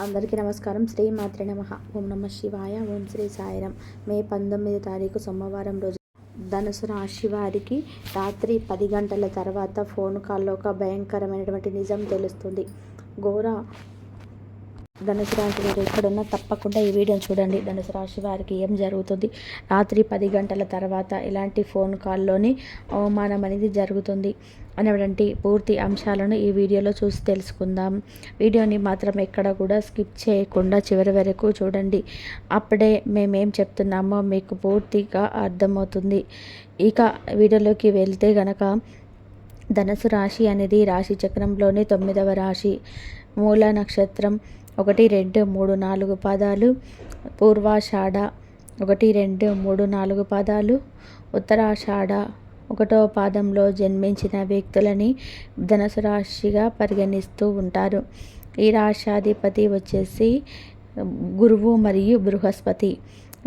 అందరికీ నమస్కారం. శ్రీమాత్రే నమః. ఓం నమః శివాయ. ఓం శ్రీ సాయిరాం. మే 19 తారీఖు సోమవారం రోజు ధనుసు రాశి వారికి రాత్రి 10 గంటల తర్వాత ఫోన్ కాల్లో ఒక భయంకరమైనటువంటి నిజం తెలుస్తుంది. ఘోర ధనుసు రాశి వారు ఎక్కడున్నా తప్పకుండా ఈ వీడియోని చూడండి. ధనుసు రాశి వారికి ఏం జరుగుతుంది, రాత్రి 10 గంటల తర్వాత ఎలాంటి ఫోన్ కాల్లోని అవమానం అనేది జరుగుతుంది అనేటువంటి పూర్తి అంశాలను ఈ వీడియోలో చూసి తెలుసుకుందాం. వీడియోని మాత్రం ఎక్కడ కూడా స్కిప్ చేయకుండా చివరి వరకు చూడండి. అప్పుడే మేమేం చెప్తున్నామో మీకు పూర్తిగా అర్థమవుతుంది. ఇక వీడియోలోకి వెళ్తే గనక ధనుసు రాశి అనేది రాశి చక్రంలోని 9వ రాశి. మూల నక్షత్రం 1, 2, 3, 4 పాదాలు, పూర్వాషాఢ 1, 2, 3, 4 పాదాలు, ఉత్తరాషాఢ 1వ పాదంలో జన్మించిన వ్యక్తులని ధనుసు రాశిగా పరిగణిస్తూ ఉంటారు. ఈ రాశాధిపతి వచ్చేసి గురువు మరియు బృహస్పతి.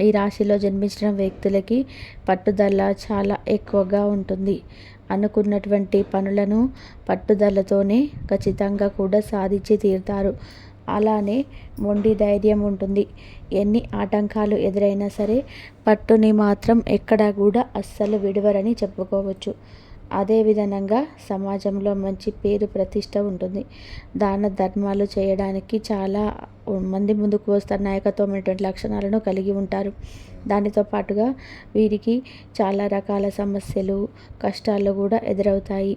ఈ రాశిలో జన్మించిన వ్యక్తులకి పట్టుదల చాలా ఎక్కువగా ఉంటుంది. అనుకున్నటువంటి పనులను పట్టుదలతోనే ఖచ్చితంగా కూడా సాధించి తీరుతారు. అలానే మొండి ధైర్యం ఉంటుంది. ఎన్ని ఆటంకాలు ఎదురైనా సరే పట్టుని మాత్రం ఎక్కడా కూడా అస్సలు విడవరని చెప్పుకోవచ్చు. అదేవిధంగా సమాజంలో మంచి పేరు ప్రతిష్ట ఉంటుంది. దాన ధర్మాలు చేయడానికి చాలా మంది ముందుకు వస్తారు. నాయకత్వమైనటువంటి లక్షణాలను కలిగి ఉంటారు. దానితో పాటుగా వీరికి చాలా రకాల సమస్యలు, కష్టాలు కూడా ఎదురవుతాయి.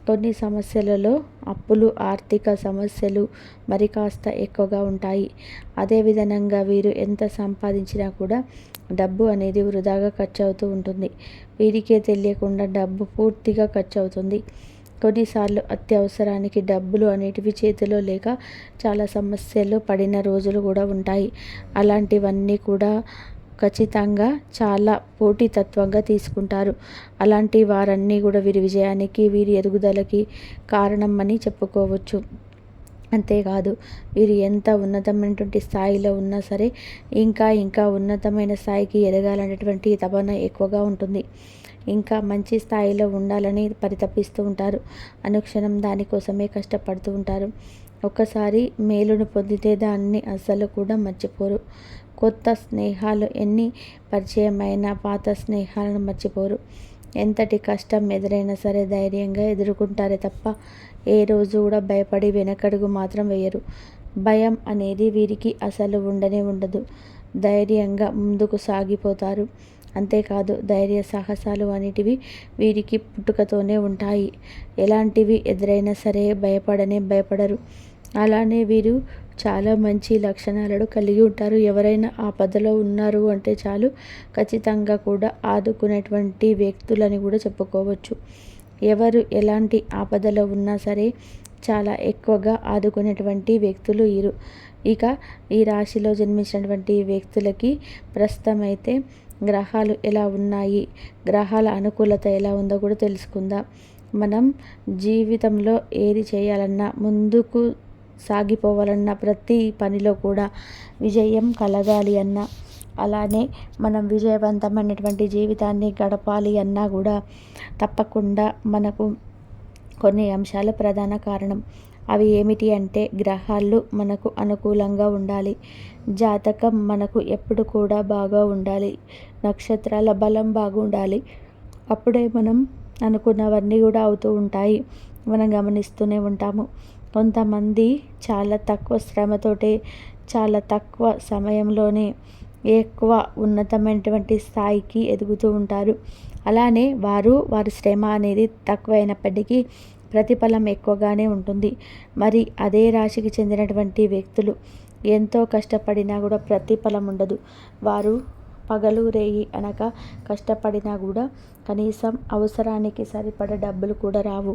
కొన్ని సమస్యలలో అప్పులు, ఆర్థిక సమస్యలు మరి కాస్త ఎక్కువగా ఉంటాయి. అదేవిధంగా వీరు ఎంత సంపాదించినా కూడా డబ్బు అనేది వృధాగా ఖర్చు అవుతూ ఉంటుంది. వీరికే తెలియకుండా డబ్బు పూర్తిగా ఖర్చు అవుతుంది. కొన్నిసార్లు అత్యవసరానికి డబ్బులు అనేటివి చేతిలో లేక చాలా సమస్యలు పడిన రోజులు కూడా ఉంటాయి. అలాంటివన్నీ కూడా ఖచ్చితంగా చాలా పోటీతత్వంగా తీసుకుంటారు. అలాంటి వారన్నీ కూడా వీరి విజయానికి, వీరి ఎదుగుదలకి కారణం అని చెప్పుకోవచ్చు. అంతేకాదు, వీరు ఎంత ఉన్నతమైనటువంటి స్థాయిలో ఉన్నా సరే ఇంకా ఉన్నతమైన స్థాయికి ఎదగాలనేటువంటి తపన ఎక్కువగా ఉంటుంది. ఇంకా మంచి స్థాయిలో ఉండాలని పరితపిస్తూ ఉంటారు. అనుక్షణం దానికోసమే కష్టపడుతూ ఉంటారు. ఒక్కసారి మేలును పొందితే దాన్ని అస్సలు కూడా మర్చిపోరు. కొత్త స్నేహాలు ఎన్ని పరిచయమైన పాత స్నేహాలను మర్చిపోరు. ఎంతటి కష్టం ఎదురైనా సరే ధైర్యంగా ఎదుర్కొంటారే తప్ప ఏ రోజు కూడా భయపడి వెనకడుగు మాత్రం వేయరు. భయం అనేది వీరికి అసలు ఉండదు. ధైర్యంగా ముందుకు సాగిపోతారు. అంతేకాదు, ధైర్య సాహసాలు అనేటివి వీరికి పుట్టుకతోనే ఉంటాయి. ఎలాంటివి ఎదురైనా సరే భయపడరు. అలానే వీరు చాలా మంచి లక్షణాలను కలిగి ఉంటారు. ఎవరైనా ఆపదలో ఉన్నారు అంటే చాలు ఖచ్చితంగా కూడా ఆదుకునేటువంటి వ్యక్తులని కూడా చెప్పుకోవచ్చు. ఎవరు ఎలాంటి ఆపదలో ఉన్నా సరే చాలా ఎక్కువగా ఆదుకునేటువంటి వ్యక్తులు వీరు. ఇక ఈ రాశిలో జన్మించినటువంటి వ్యక్తులకి ప్రస్తుతం అయితే గ్రహాలు ఎలా ఉన్నాయి, గ్రహాల అనుకూలత ఎలా ఉందో కూడా తెలుసుకుందాం. మనం జీవితంలో ఏది చేయాలన్నా, ముందుకు సాగిపోవాలన్న ప్రతి పనిలో కూడా విజయం కలగాలి అన్నా, అలానే మనం విజయవంతమైనటువంటి జీవితాన్ని గడపాలి అన్నా కూడా తప్పకుండా మనకు కొన్ని అంశాలు ప్రధాన కారణం. అవి ఏమిటి అంటే, గ్రహాలు మనకు అనుకూలంగా ఉండాలి, జాతకం మనకు ఎప్పుడు కూడా బాగా ఉండాలి, నక్షత్రాల బలం బాగుండాలి. అప్పుడే మనం అనుకున్నవన్నీ కూడా అవుతూ ఉంటాయి. మనం గమనిస్తూనే ఉంటాము. కొంతమంది చాలా తక్కువ శ్రమతోటే, చాలా తక్కువ సమయంలోనే ఎక్కువ ఉన్నతమైనటువంటి స్థాయికి ఎదుగుతూ ఉంటారు. అలానే వారి శ్రమ అనేది తక్కువైనప్పటికీ ప్రతిఫలం ఎక్కువగానే ఉంటుంది. మరి అదే రాశికి చెందినటువంటి వ్యక్తులు ఎంతో కష్టపడినా కూడా ప్రతిఫలం ఉండదు. వారు పగలు రేయి అనక కష్టపడినా కూడా కనీసం అవసరానికి సరిపడ డబ్బులు కూడా రావు.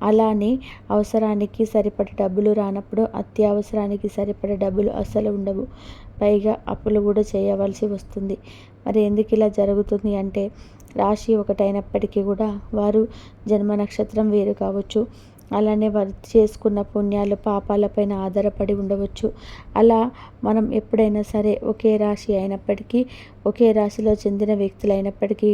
అలానే అవసరానికి సరిపడ డబ్బులు రానప్పుడు అత్యవసరానికి సరిపడ డబ్బులు అస్సలు ఉండవు. పైగా అప్పులు కూడా చేయవలసి వస్తుంది. మరి ఎందుకు ఇలా జరుగుతుంది అంటే, రాశి ఒకటైనప్పటికీ కూడా వారు జన్మ నక్షత్రం వేరు కావచ్చు. అలానే వారు చేసుకున్న పుణ్యాలు, పాపాలపైన ఆధారపడి ఉండవచ్చు. అలా మనం ఎప్పుడైనా సరే ఒకే రాశి అయినప్పటికీ, ఒకే రాశిలో చెందిన వ్యక్తులైనప్పటికీ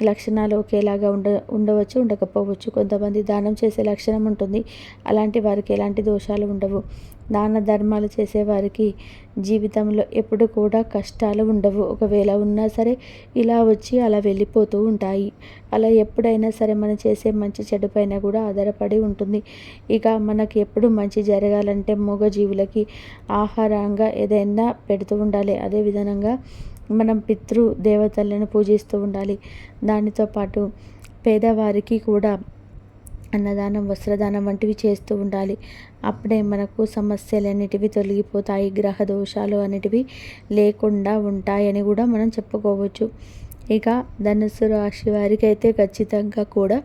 లక్షణాలు ఒకేలాగా ఉండవచ్చు, ఉండకపోవచ్చు. కొంతమంది దానం చేసే లక్షణం ఉంటుంది. అలాంటి వారికి ఎలాంటి దోషాలు ఉండవు. దాన ధర్మాలు చేసేవారికి జీవితంలో ఎప్పుడు కూడా కష్టాలు ఉండవు. ఒకవేళ ఉన్నా సరే ఇలా వచ్చి అలా వెళ్ళిపోతూ ఉంటాయి. అలా ఎప్పుడైనా సరే మనం చేసే మంచి చెడు పైన కూడా ఆధారపడి ఉంటుంది. ఇక మనకి ఎప్పుడు మంచి జరగాలంటే మూగజీవులకి ఆహారంగా ఏదైనా పెడుతూ ఉండాలి. అదే విధంగా మనం పితృ దేవతలను పూజిస్తూ ఉండాలి. దానితో పాటు పేదవారికి కూడా అన్నదానం, వస్త్రదానం వంటివి చేస్తూ ఉండాలి. అప్పుడే మనకు సమస్యలు అనేటివి తొలగిపోతాయి, గ్రహ దోషాలు అనేటివి లేకుండా ఉంటాయని కూడా మనం చెప్పుకోవచ్చు. ఇక ధనుసు రాశి వారికి అయితే ఖచ్చితంగా కూడా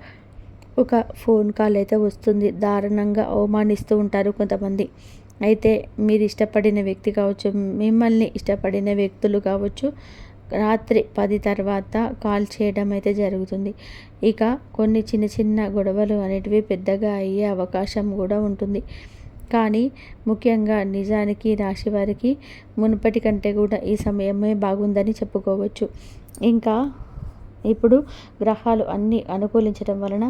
ఒక ఫోన్ కాల్ అయితే వస్తుంది. దారుణంగా అవమానిస్తూ ఉంటారు కొంతమంది. అయితే మీరు ఇష్టపడిన వ్యక్తి కావచ్చు, మిమ్మల్ని ఇష్టపడిన వ్యక్తులు కావచ్చు, రాత్రి 10 తర్వాత కాల్ చేయడం అయితే జరుగుతుంది. ఇక కొన్ని చిన్న చిన్న గొడవలు అనేటివి పెద్దగా అయ్యే అవకాశం కూడా ఉంటుంది. కానీ ముఖ్యంగా నిజానికి రాశి వారికి మునుపటి కంటే కూడా ఈ సమయమే బాగుందని చెప్పుకోవచ్చు. ఇంకా ఇప్పుడు గ్రహాలు అన్నీ అనుకూలించడం వలన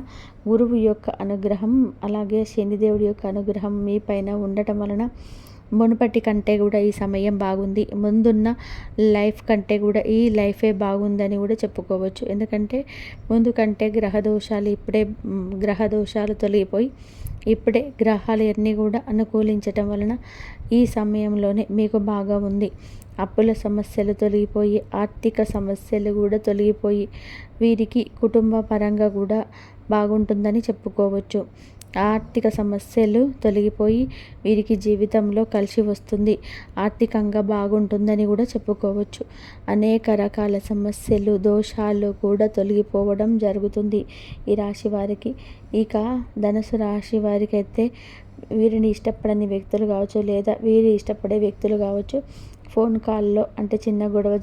గురువు యొక్క అనుగ్రహం, అలాగే శనిదేవుడి యొక్క అనుగ్రహం మీ పైన ఉండటం వలన మునుపటి కంటే కూడా ఈ సమయం బాగుంది. ముందున్న లైఫ్ కంటే కూడా ఈ లైఫే బాగుందని కూడా చెప్పుకోవచ్చు. ఎందుకంటే ముందు కంటే గ్రహ దోషాలు తొలగిపోయి ఇప్పుడే గ్రహాలు అన్నీ కూడా అనుకూలించటం వలన ఈ సమయంలోనే మీకు బాగా ఉంది. అప్పుల సమస్యలు తొలగిపోయి, ఆర్థిక సమస్యలు కూడా తొలగిపోయి వీరికి కుటుంబ పరంగా కూడా బాగుంటుందని చెప్పుకోవచ్చు. ఆర్థిక సమస్యలు తొలగిపోయి వీరికి జీవితంలో కలిసి వస్తుంది, ఆర్థికంగా బాగుంటుందని కూడా చెప్పుకోవచ్చు. అనేక రకాల సమస్యలు, దోషాలు కూడా తొలగిపోవడం జరుగుతుంది ఈ రాశి వారికి. ఇక ధనుసు రాశి వారికి అయితే వీరిని ఇష్టపడని వ్యక్తులు కావచ్చు, లేదా వీరి ఇష్టపడే వ్యక్తులు కావచ్చు, ఫోన్ కాల్లో అంటే చిన్న గొడవ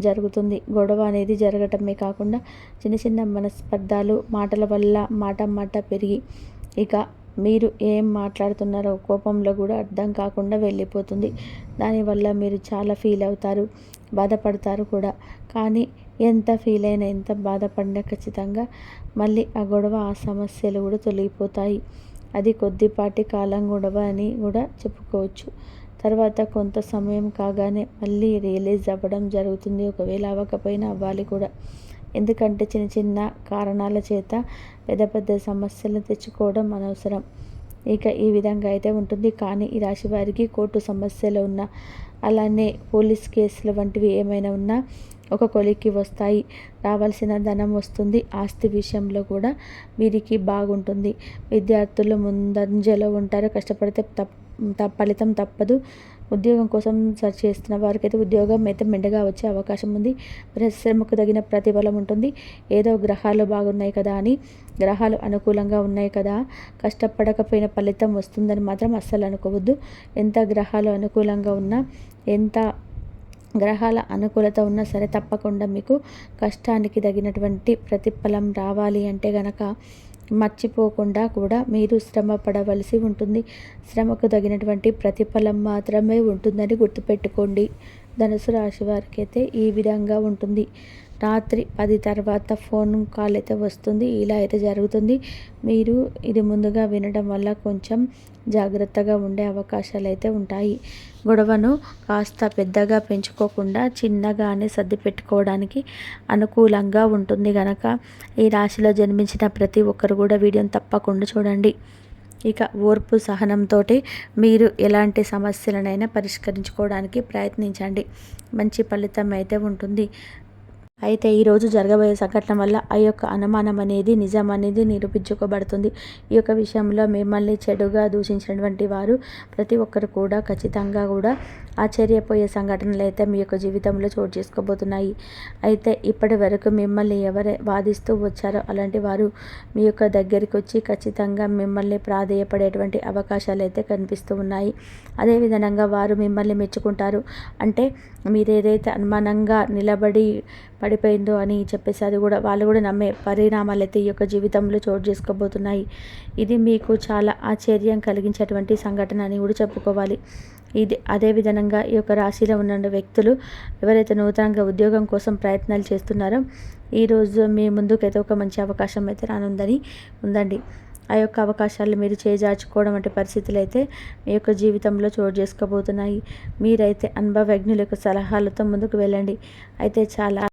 జరుగుతుంది. గొడవ అనేది జరగటమే కాకుండా చిన్న చిన్న మనస్పర్ధాలు, మాటల వల్ల మాట పెరిగి ఇక మీరు ఏం మాట్లాడుతున్నారో కోపంలో కూడా అర్థం కాకుండా వెళ్ళిపోతుంది. దానివల్ల మీరు చాలా ఫీల్ అవుతారు, బాధపడతారు కూడా. కానీ ఎంత ఫీల్ అయినా, ఎంత బాధపడినా ఖచ్చితంగా మళ్ళీ ఆ గొడవ, ఆ సమస్యలు కూడా తొలగిపోతాయి. అది కొద్దిపాటి కాలం గొడవ అని కూడా చెప్పుకోవచ్చు. తర్వాత కొంత సమయం కాగానే మళ్ళీ రియలైజ్ అవ్వడం జరుగుతుంది. ఒకవేళ అవ్వకపోయినా అవ్వాలి కూడా. ఎందుకంటే చిన్న చిన్న కారణాల చేత పెద్ద సమస్యలు తెచ్చుకోవడం అనవసరం. ఇక ఈ విధంగా అయితే ఉంటుంది. కానీ ఈ రాశి వారికి కోర్టు సమస్యలు ఉన్నా, అలానే పోలీస్ కేసులు వంటివి ఏమైనా ఉన్నా ఒక కొలిక్కి వస్తాయి. రావాల్సిన ధనం వస్తుంది. ఆస్తి విషయంలో కూడా వీరికి బాగుంటుంది. విద్యార్థులు ముందంజలో ఉంటారు. కష్టపడితే ఫలితం తప్పదు. ఉద్యోగం కోసం సెర్చ్ చేస్తున్న వారికైతే ఉద్యోగం అయితే మెండుగా వచ్చే అవకాశం ఉంది. శ్రమకు తగిన ప్రతిఫలం ఉంటుంది. ఏదో గ్రహాలు బాగున్నాయి కదా అని, గ్రహాలు అనుకూలంగా ఉన్నాయి కదా, కష్టపడకపోయిన ఫలితం వస్తుందని మాత్రం అస్సలు అనుకోవద్దు. ఎంత గ్రహాలు అనుకూలంగా ఉన్నా, ఎంత గ్రహాల అనుకూలత ఉన్నా సరే తప్పకుండా మీకు కష్టానికి తగినటువంటి ప్రతిఫలం రావాలి అంటే గనక మర్చిపోకుండా కూడా మీరు శ్రమ పడవలసి ఉంటుంది. శ్రమకు తగినటువంటి ప్రతిఫలం మాత్రమే ఉంటుందని గుర్తుపెట్టుకోండి. ధనుసు రాశి వారికి అయితే ఈ విధంగా ఉంటుంది. రాత్రి 10 తర్వాత ఫోన్ కాల్ అయితే వస్తుంది. ఇలా అయితే జరుగుతుంది. మీరు ఇది ముందుగా వినడం వల్ల కొంచెం జాగ్రత్తగా ఉండే అవకాశాలు అయితే ఉంటాయి. గొడవను కాస్త పెద్దగా పెంచుకోకుండా చిన్నగానే సర్ది పెట్టుకోవడానికి అనుకూలంగా ఉంటుంది కనుక ఈ రాశిలో జన్మించిన ప్రతి ఒక్కరు కూడా వీడియోని తప్పకుండా చూడండి. ఇక ఓర్పు సహనంతో మీరు ఎలాంటి సమస్యలనైనా పరిష్కరించుకోవడానికి ప్రయత్నించండి. మంచి ఫలితం అయితే ఉంటుంది. అయితే ఈరోజు జరగబోయే సంఘటన వల్ల ఆ యొక్క అనుమానం అనేది నిజం అనేది నిరూపించుకోబడుతుంది. ఈ యొక్క విషయంలో మిమ్మల్ని చెడుగా దూషించినటువంటి వారు ప్రతి ఒక్కరు కూడా ఖచ్చితంగా కూడా ఆశ్చర్యపోయే సంఘటనలు అయితే మీ యొక్క జీవితంలో చోటు చేసుకోబోతున్నాయి. అయితే ఇప్పటి వరకు మిమ్మల్ని ఎవరు వాదిస్తూ వచ్చారో అలాంటి వారు మీ యొక్క దగ్గరికి వచ్చి ఖచ్చితంగా మిమ్మల్ని ప్రాధేయపడేటువంటి అవకాశాలు అయితే కనిపిస్తూ ఉన్నాయి. అదేవిధంగా వారు మిమ్మల్ని మెచ్చుకుంటారు. అంటే మీరు ఏదైతే అనుమానంగా నిలబడి పడిపోయిందో అని చెప్పేసి అది కూడా వాళ్ళు కూడా నమ్మే పరిణామాలు అయితే ఈ యొక్క జీవితంలో చోటు చేసుకోబోతున్నాయి. ఇది మీకు చాలా ఆశ్చర్యం కలిగించేటువంటి సంఘటన అని కూడా చెప్పుకోవాలి. అదేవిధంగా ఈ యొక్క రాశిలో ఉన్న వ్యక్తులు ఎవరైతే నూతనంగా ఉద్యోగం కోసం ప్రయత్నాలు చేస్తున్నారో ఈరోజు మీ ముందుకైతే ఒక మంచి అవకాశం అయితే రానుందని ఉందండి. ఆ యొక్క అవకాశాలు మీరు చేజార్చుకోవడం వంటి పరిస్థితులు అయితే మీ యొక్క జీవితంలో చోటు చేసుకోబోతున్నాయి. మీరైతే అనుభవజ్ఞుల యొక్క సలహాలతో ముందుకు వెళ్ళండి. అయితే చాలా